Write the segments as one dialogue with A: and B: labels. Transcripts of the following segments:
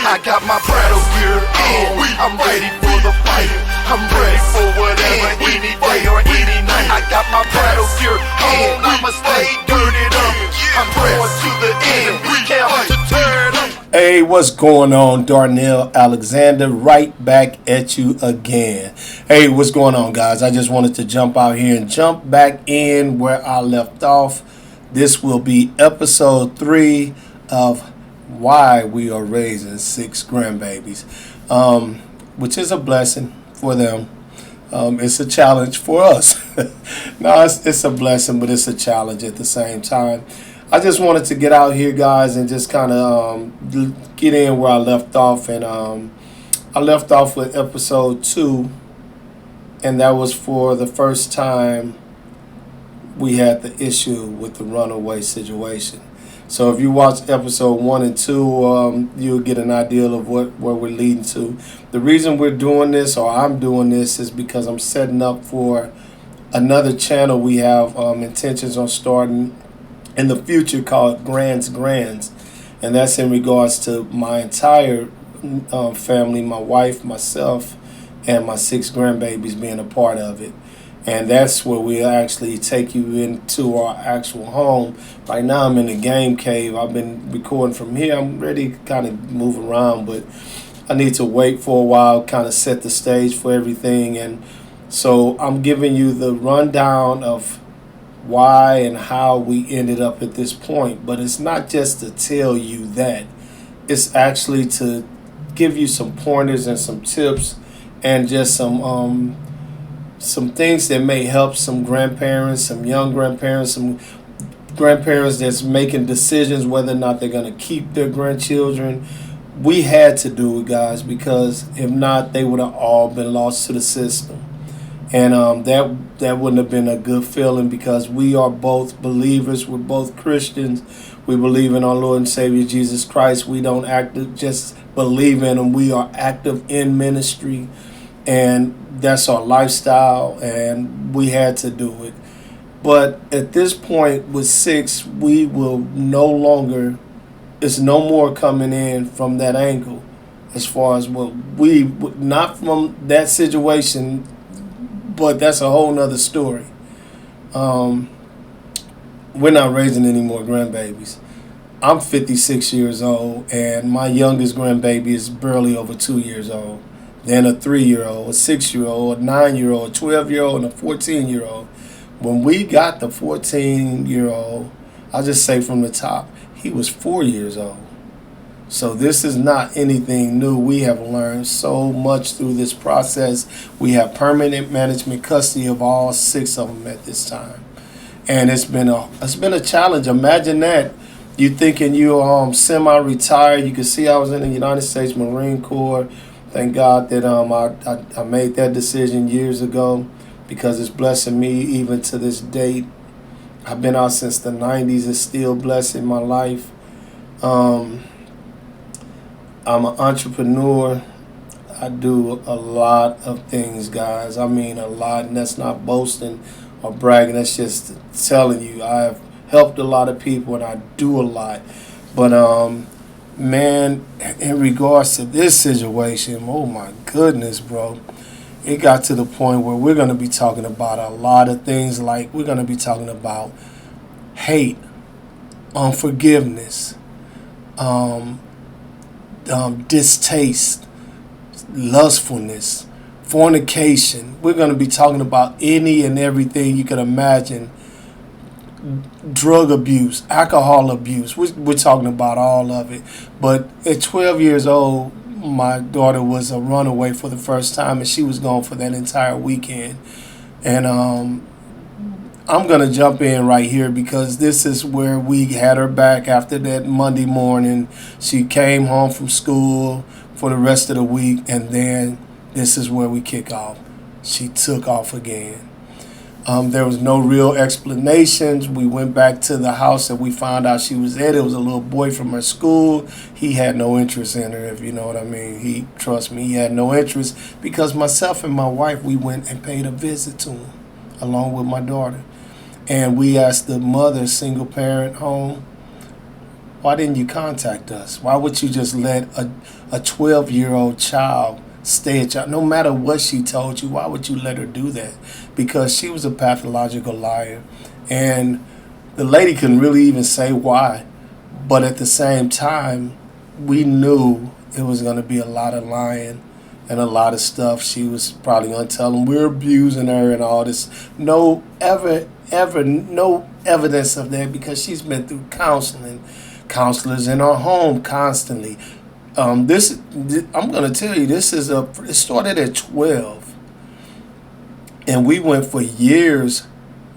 A: I got my battle gear on. I'm ready for the fight. I'm ready for whatever, any day or any night. I got my battle gear on. I'ma stay dirted up. I'm going to the end. We count to turn up.
B: Hey, what's going on? Darnell Alexander right back at you again. Hey, what's going on, guys? I just wanted to jump out here and jump back in where I left off. This will be episode 3 of why we are raising 6 grandbabies, which is a blessing for them. It's a challenge for us. No, it's a blessing, but it's a challenge at the same time. I just wanted to get out here, guys, and just kind of get in where I left off. And I left off with episode 2, and that was for the first time we had the issue with the runaway situation. So if you watch episode 1 and 2, you'll get an idea of where we're leading to. The reason we're doing this, or I'm doing this, is because I'm setting up for another channel we have intentions on starting in the future called Grands, and that's in regards to my entire family, my wife, myself, and my 6 grandbabies being a part of it. And that's where we actually take you into our actual home. Right now I'm in the game cave. I've been recording from here. I'm ready to kind of move around, but I need to wait for a while, kind of set the stage for everything. And so I'm giving you the rundown of why and how we ended up at this point. But it's not just to tell you that. It's actually to give you some pointers and some tips and just some things that may help some grandparents, some young grandparents, some grandparents that's making decisions whether or not they're going to keep their grandchildren. We had to do it, guys, because if not, they would have all been lost to the system. And that wouldn't have been a good feeling, because we are both believers. We're both Christians. We believe in our Lord and Savior Jesus Christ. We don't just believe in Him. We are active in ministry, and that's our lifestyle, and we had to do it. But at this point with 6, we will no longer, it's no more coming in from that angle, as far as what we, not from that situation, but that's a whole nother story. We're not raising any more grandbabies. I'm 56 years old, and my youngest grandbaby is barely over 2 years old. Then a 3-year-old, a 6-year-old, a 9-year-old, a 12-year-old, and a 14-year-old. When we got the 14-year-old, I'll just say from the top, he was 4 years old. So this is not anything new. We have learned so much through this process. We have permanent management custody of all 6 of them at this time. And it's been a challenge. Imagine that. You thinking you're semi-retired. You can see I was in the United States Marine Corps. Thank God that I made that decision years ago, because it's blessing me even to this date. I've been out since the 90s. It's still blessing my life. I'm an entrepreneur. I do a lot of things, guys. I mean a lot, and that's not boasting or bragging. That's just telling you I have helped a lot of people, and I do a lot. But man, in regards to this situation, oh my goodness, bro. It got to the point where we're going to be talking about a lot of things. Like, we're going to be talking about hate, unforgiveness, distaste, lustfulness, fornication. We're going to be talking about any and everything you can imagine. Drug abuse, alcohol abuse. We're talking about all of it. But at 12 years old, my daughter was a runaway for the first time, and she was gone for that entire weekend. And I'm going to jump in right here, because this is where we had her back after that Monday morning. She came home from school for the rest of the week, and then this is where we kick off. She took off again. There was no real explanations. We went back to the house that we found out she was at. It was a little boy from her school. He had no interest in her, if you know what I mean. Trust me, he had no interest, because myself and my wife, we went and paid a visit to him along with my daughter. And we asked the mother, single parent home, Why didn't you contact us? Why would you just let a 12-year-old child stay at your, no matter what she told you, why would you let her do that? Because she was a pathological liar. And the lady couldn't really even say why. But at the same time, we knew it was going to be a lot of lying and a lot of stuff. She was probably going to tell them we're abusing her and all this. No no evidence of that, because she's been through counselors in her home constantly. I'm going to tell you, it started at 12, and we went for years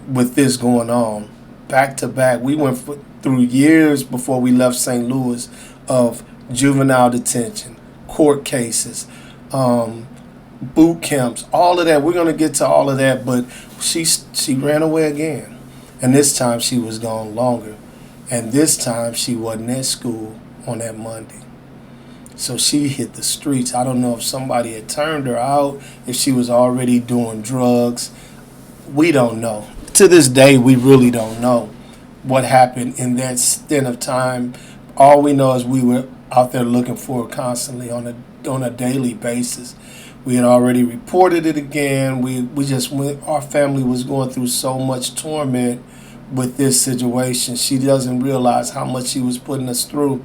B: with this going on, back to back. We went through years before we left St. Louis of juvenile detention, court cases, boot camps, all of that. We're going to get to all of that, but she ran away again, and this time she was gone longer, and this time she wasn't at school on that Monday. So she hit the streets. I don't know if somebody had turned her out, if she was already doing drugs. We don't know. To this day, we really don't know what happened in that stint of time. All we know is we were out there looking for her constantly on a daily basis. We had already reported it again. We just went. Our family was going through so much torment with this situation. She doesn't realize how much she was putting us through.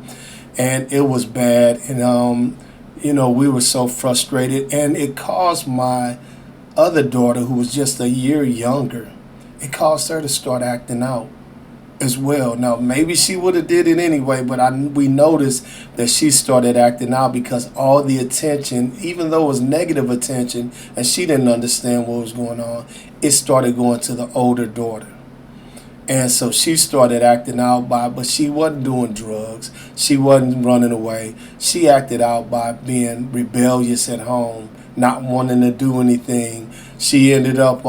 B: And it was bad, and we were so frustrated, and it caused my other daughter, who was just a year younger, it caused her to start acting out as well. Now, maybe she would have did it anyway, but we noticed that she started acting out because all the attention, even though it was negative attention, and she didn't understand what was going on, it started going to the older daughter. And so she started acting out but she wasn't doing drugs. She wasn't running away. She acted out by being rebellious at home, not wanting to do anything. She ended up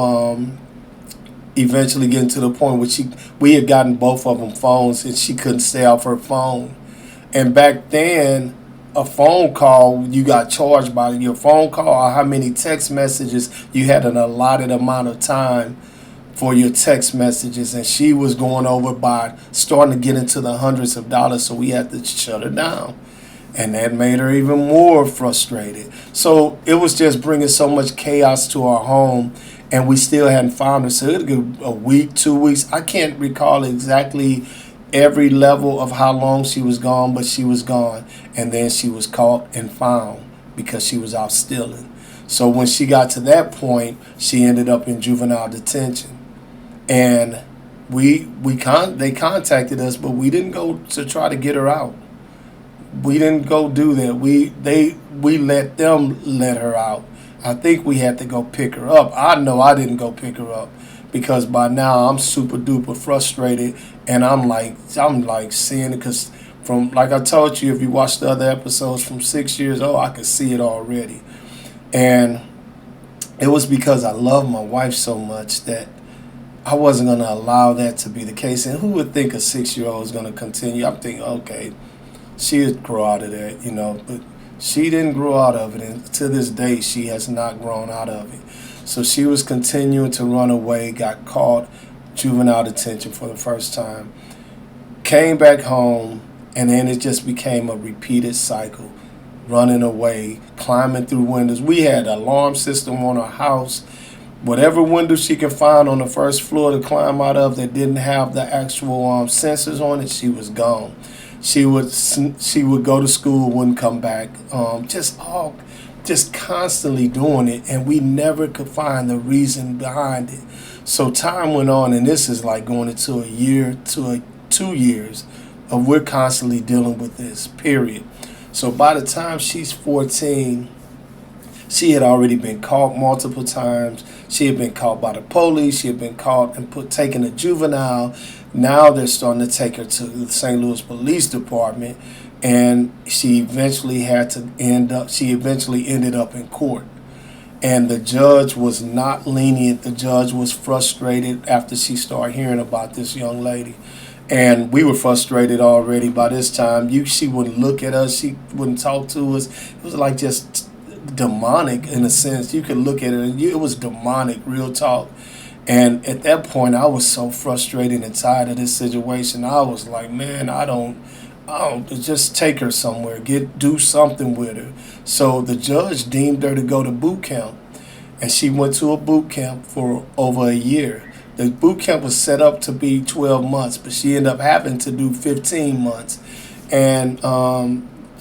B: eventually getting to the point where we had gotten both of them phones, and she couldn't stay off her phone. And back then, a phone call, you got charged by your phone call or how many text messages. You had an allotted amount of time for your text messages, and she was going over by starting to get into the hundreds of dollars, so we had to shut her down, and that made her even more frustrated. So it was just bringing so much chaos to our home, and we still hadn't found her. So it'd go a week, 2 weeks. I can't recall exactly every level of how long she was gone, but she was gone, and then she was caught and found because she was out stealing. So when she got to that point, she ended up in juvenile detention. And they contacted us, but we didn't go to try to get her out. We didn't go do that. We let them let her out. I think we had to go pick her up. I know I didn't go pick her up because by now I'm super duper frustrated, and I'm like seeing it, because from, like I told you, if you watch the other episodes from 6 years old, I could see it already. And it was because I love my wife so much that I wasn't going to allow that to be the case. And who would think a 6-year-old is going to continue? I'm thinking, okay, she'll grow out of that, but she didn't grow out of it. And to this day, she has not grown out of it. So she was continuing to run away, got caught, juvenile detention for the first time, came back home, and then it just became a repeated cycle, running away, climbing through windows. We had an alarm system on our house. Whatever window she could find on the first floor to climb out of that didn't have the actual sensors on it, she was gone. She would go to school, wouldn't come back. Just constantly doing it, and we never could find the reason behind it. So time went on, and this is like going into a year to 2 years of we're constantly dealing with this, period. So by the time she's 14, she had already been caught multiple times. She had been caught by the police. She had been caught and taken to juvenile. Now they're starting to take her to the St. Louis Police Department, and she eventually ended up in court. And the judge was not lenient. The judge was frustrated after she started hearing about this young lady. And we were frustrated already by this time. She wouldn't look at us. She wouldn't talk to us. It was like just demonic in a sense. You could look at it, it was demonic, real talk. And at that point, I was so frustrated and tired of this situation. I was like, man, to just take her somewhere, do something with her. So the judge deemed her to go to boot camp, and she went to a boot camp for over a year. The boot camp was set up to be 12 months, but she ended up having to do 15 months. And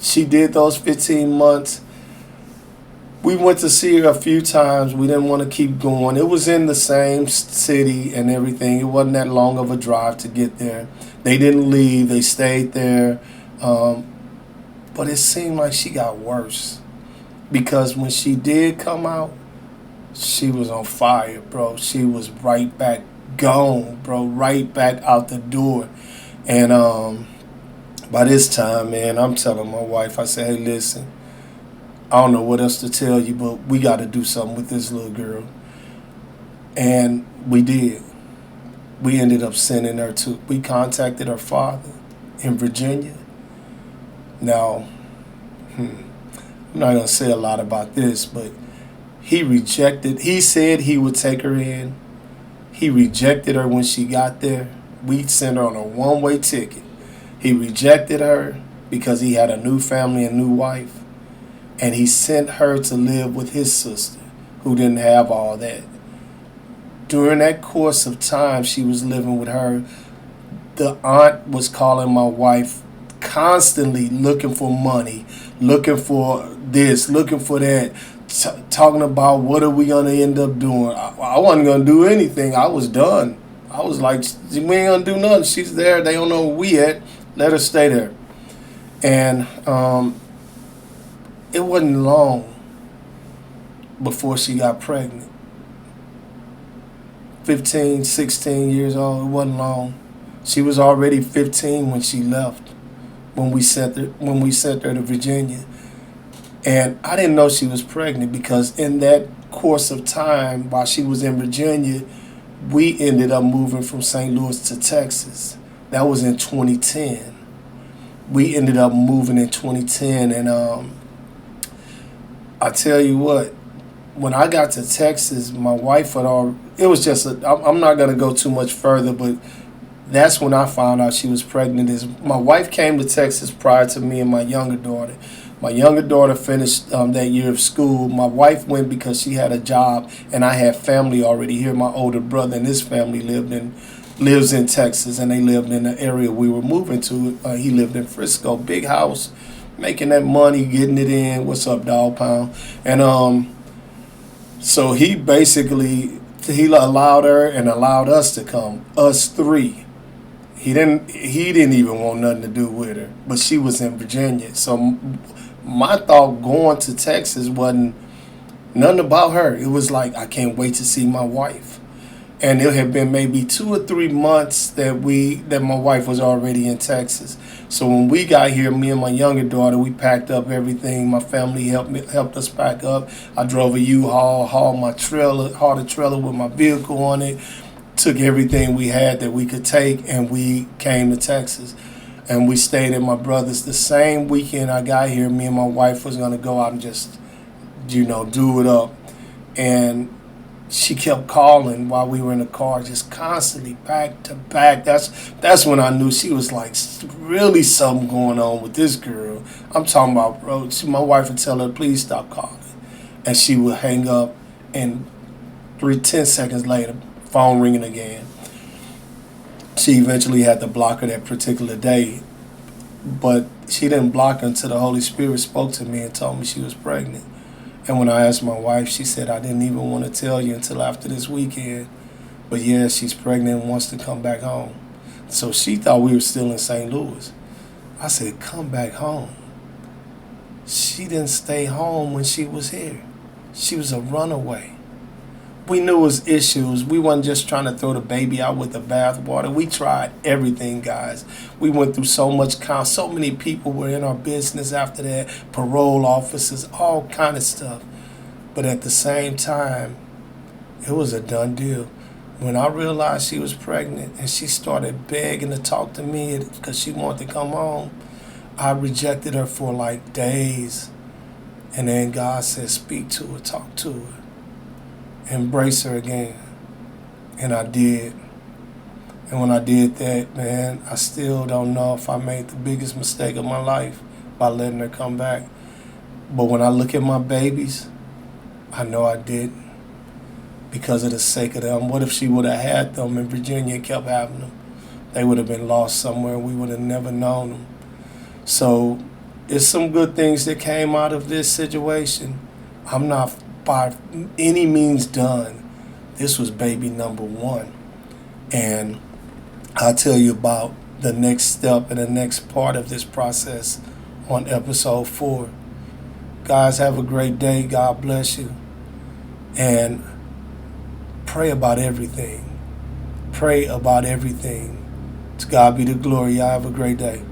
B: she did those 15 months. We went to see her a few times. We didn't want to keep going. It was in the same city and everything. It wasn't that long of a drive to get there. They didn't leave. They stayed there. But it seemed like she got worse. Because when she did come out, she was on fire, bro. She was right back gone, bro. Right back out the door. And by this time, man, I'm telling my wife, I said, hey, listen, I don't know what else to tell you, but we got to do something with this little girl. And we did. We ended up sending her we contacted her father in Virginia. Now, I'm not going to say a lot about this, but he said he would take her in. He rejected her when she got there. We sent her on a one-way ticket. He rejected her because he had a new family and new wife. And he sent her to live with his sister, who didn't have all that. During that course of time she was living with her, the aunt was calling my wife constantly looking for money, looking for this, looking for that, talking about what are we going to end up doing. I wasn't going to do anything. I was done. I was like, we ain't going to do nothing. She's there. They don't know where we at. Let her stay there. And it wasn't long before she got pregnant. 15, 16 years old. It wasn't long. She was already 15 when she left, when we sent her to Virginia. And I didn't know she was pregnant because in that course of time, while she was in Virginia, we ended up moving from St. Louis to Texas. That was in 2010. We ended up moving in 2010, and I tell you what, when I got to Texas, my wife had already, it was just, I'm not going to go too much further, but that's when I found out she was pregnant. My wife came to Texas prior to me and my younger daughter. My younger daughter finished that year of school. My wife went because she had a job, and I had family already here. My older brother and his family lives in Texas, and they lived in the area we were moving to. He lived in Frisco, big house, making that money, getting it in. What's up, dog pound? And so he allowed her and allowed us to come, us three. He didn't even want nothing to do with her, but she was in Virginia. So my thought going to Texas wasn't nothing about her. It was like, I can't wait to see my wife. And it had been maybe 2 or 3 months that my wife was already in Texas. So when we got here, me and my younger daughter, we packed up everything. My family helped us pack up. I drove a U-Haul, hauled a trailer with my vehicle on it, took everything we had that we could take, and we came to Texas. And we stayed at my brother's. The same weekend I got here, me and my wife was going to go out and just, do it up. And she kept calling while we were in the car, just constantly back to back. That's when I knew she was like really something going on with this girl. I'm talking about, bro. My wife would tell her, please stop calling. And she would hang up, and 10 seconds later, phone ringing again. She eventually had to block her that particular day, but she didn't block her until the Holy Spirit spoke to me and told me she was pregnant. And when I asked my wife, she said, I didn't even want to tell you until after this weekend. But yeah, she's pregnant and wants to come back home. So she thought we were still in St. Louis. I said, come back home. She didn't stay home when she was here. She was a runaway. We knew it was issues. We wasn't just trying to throw the baby out with the bathwater. We tried everything, guys. We went through so much. So many people were in our business after that. Parole officers, all kind of stuff. But at the same time, it was a done deal. When I realized she was pregnant and she started begging to talk to me because she wanted to come home, I rejected her for like days. And then God said, speak to her, talk to her. Embrace her again. And I did. And when I did that, man, I still don't know if I made the biggest mistake of my life by letting her come back. But when I look at my babies, I know I didn't, because of the sake of them. What if she would have had them in Virginia and kept having them? They would have been lost somewhere. We would have never known them. So it's some good things that came out of this situation. I'm not by any means done. This was baby number one. And I'll tell you about the next step and the next part of this process on episode 4. Guys, have a great day. God bless you. And pray about everything. Pray about everything. To God be the glory. Y'all have a great day.